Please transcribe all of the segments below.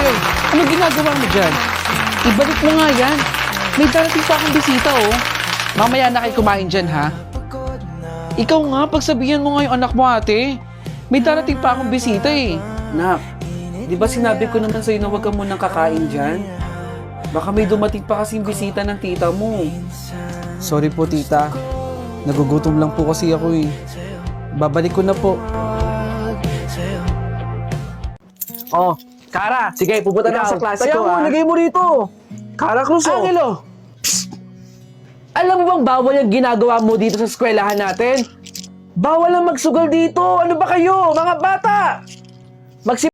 Hoy, ano ginagawa mo dyan? Ibalik mo nga yan. May darating pa akong bisita, oh. Mamaya na kayo kumain dyan, ha? Ikaw nga, pagsabihan mo nga yung anak mo, ate. May darating pa akong bisita, eh. Nak, di ba sinabi ko naman sa'yo na huwag ka munang kakain dyan? Baka may dumating pa kasing bisita ng tita mo. Sorry po, tita. Nagugutom lang po kasi ako, eh. Babalik ko na po. Oh, Kara, Sige, pupunta na ikaw, ako sa klase tayo ko, mo, ha? lagay mo rito. Kara Cruz, oh. Angelo, alam mo bang bawal yung ginagawa mo dito sa eskwelahan natin? Bawal ang magsugal dito. Ano ba kayo, mga bata? Magsi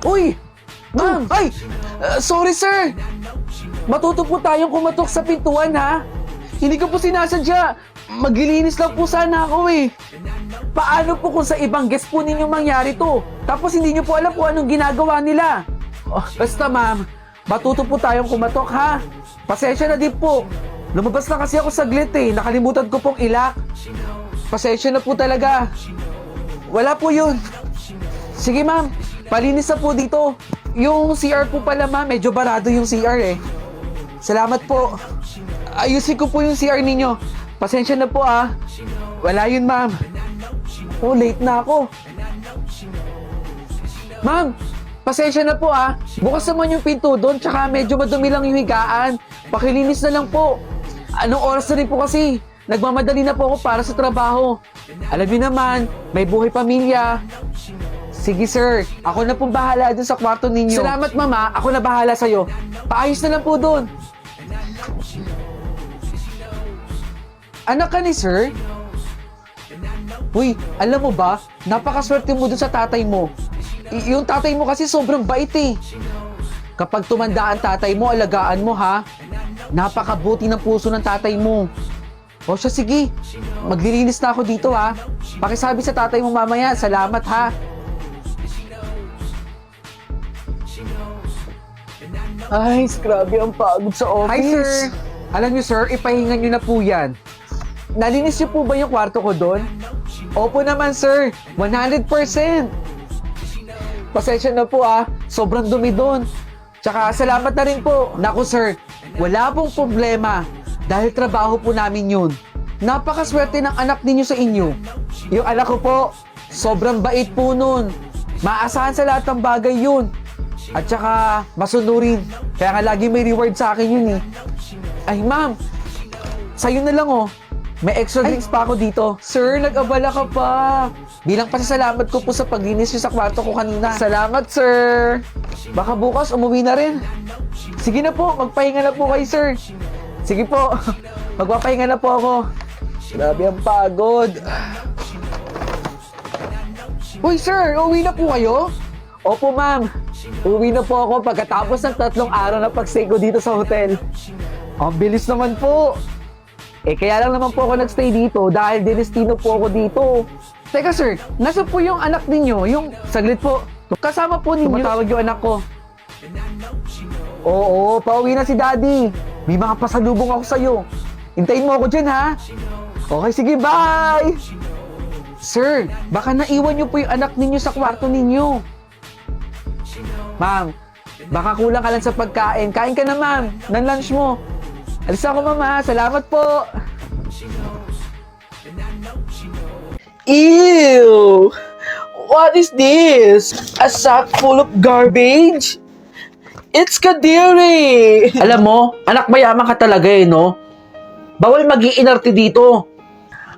Uy! Ma'am! Ay! Sorry, sir! Matuto po tayong kumatok sa pintuan, ha? Hindi ko po sinasadya. Maglilinis lang po sana ako, eh. Paano po kung sa ibang guest po ninyong mangyari to? Tapos hindi nyo po alam kung anong ginagawa nila. Basta, ma'am, matuto po tayong kumatok, ha? Pasensya na din po. Lumabas na kasi ako saglit, eh. Nakalimutan ko pong ilak. Pasensya na po talaga. Wala po yun. Sige, ma'am. Palinis na po dito. Yung CR po pala, ma'am. Medyo barado yung CR, eh. Salamat po. Ayusin ko po yung CR ninyo. Pasensya na po, ah. Wala yun, ma'am. Oh, late na ako. Ma'am, pasensya na po, ah. Bukas naman yung pinto doon, tsaka medyo madumi lang yung higaan. Pakilinis na lang po. Anong oras na rin po kasi? Nagmamadali na po ako para sa trabaho. Alam niyo naman, may buhay pamilya. Sige, sir. Ako na pong bahala dun sa kwarto ninyo. Salamat, mama. Ako na bahala sa'yo. Paayos na lang po dun. Anak ka ni sir? Uy, alam mo ba, napakaswerte mo dun sa tatay mo. Yung tatay mo kasi sobrang bait, eh. Kapag tumanda ang tatay mo, alagaan mo, ha? Napakabuti ng puso ng tatay mo. O siya, sige. Maglilinis na ako dito, ha? Pakisabi sa tatay mo mamaya, salamat, ha? Ay, grabe ang pagod sa office. Hi, sir. Alam niyo, sir, ipahinga niyo na po yan. Nalinis niyo po ba yung kwarto ko doon? Opo naman, sir. 100%. Pasensya na po, ah. Sobrang dumi doon. Tsaka, salamat na rin po. Naku, sir, wala pong problema. Dahil trabaho po namin yun. Napakaswerte ng anak ninyo sa inyo. Yung anak ko po, sobrang bait po nun. Maasahan sa lahat ng bagay yun. At saka, masunurin. Kaya nga lagi may reward sa akin yun, eh. Ay, ma'am, sa'yo na lang, oh. May extra drinks pa ako dito. Sir, nag-abala ka pa. Bilang pasasalamat ko po sa paglinis niyo sa kwarto ko kanina. Salamat, sir. Baka bukas umuwi na rin. Sige na po, magpahinga na po kayo, sir. Sige po, magpapahinga na po ako. Grabe ang pagod. Uy, sir, uwi na po kayo? Opo, ma'am. Uwi na po ako pagkatapos ng 3 araw na pag-stay ko dito sa hotel. Ang bilis naman po. Kaya lang naman po ako nagstay dito dahil dinestino po ako dito. Teka, sir, nasa po yung anak ninyo? Yung, saglit po, kasama po ninyo. Tumatawag yung anak ko. Oo, pauwi na si daddy. May mga pasalubong ako sa'yo. Hintayin mo ako dyan, ha? Okay, sige, bye! Sir, baka naiwan niyo po yung anak ninyo sa kwarto ninyo. Ma'am, baka kulang ka lang sa pagkain. Kain ka na, ma'am, ng lunch mo. Alis ako, mama. Salamat po. Ew! What is this? A sack full of garbage? It's kadiri! Alam mo, anak mayaman ka talaga, eh, no? Bawal mag-iinarte dito.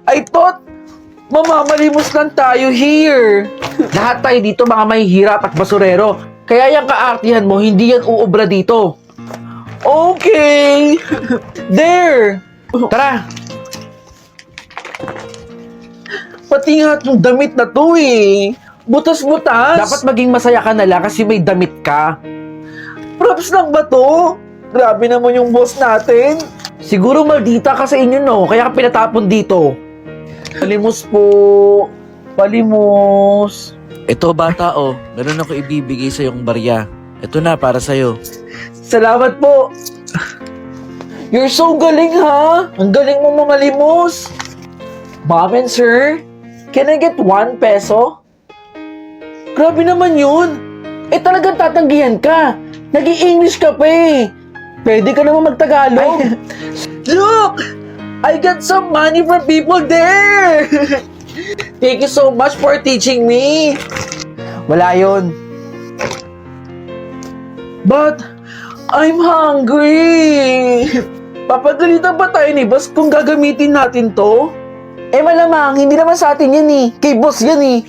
I thought mamamalimos lang tayo here. Lahat tayo dito mga mahihirap at basurero. Kaya yung kaartihan mo, hindi yan uubra dito. Okay! There! Tara! Pati nga itong damit na to, eh. Butas-butas. Dapat maging masaya ka na lang kasi may damit ka. Props lang ba to? Grabe naman yung boss natin. Siguro maldita ka sa inyo, no? Kaya ka pinatapon dito. Palimos po. Palimos. Ito bata oh, ganun ako ibibigay sa yung barya. Ito na para sa'yo. Salamat po. You're so galing, ha? Ang galing mo mamalimos. Ma'am and sir, can I get 1 peso? Grabe naman yun. Talagang tatanggihan ka. Nag-i-English ka pa, eh. Pwede ka naman mag-Tagalog. Look! I got some money from people there! Thank you so much for teaching me. Wala yun. But, I'm hungry. Papagalitan ba tayo ni boss kung gagamitin natin to? Malamang, hindi naman sa atin yan, eh. Kay boss yan, eh.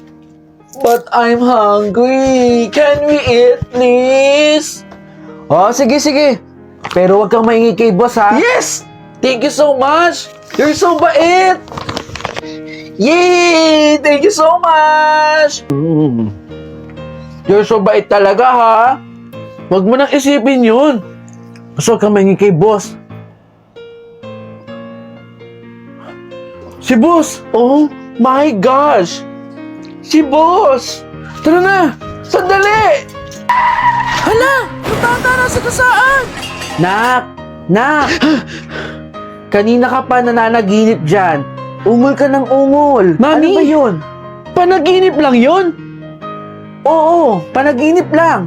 But I'm hungry. Can we eat, please? Oh, sige, sige. Pero wag kang maingi kay boss, ha? Yes! Thank you so much! You're so bait! Yay! Thank you so much! You're so bait talaga, ha? Huwag mo nang isipin yun. Mas huwag kang mahingi kay boss. Si boss! Oh my gosh! Si boss! Tara na! Sandali! Hala! Natata na sa kasaan! Nak! Nak! Kanina ka pa nananaginip dyan. Ungol ka ng ungol. Mami! Ano ba yun? Panaginip lang yun? Oo, panaginip lang.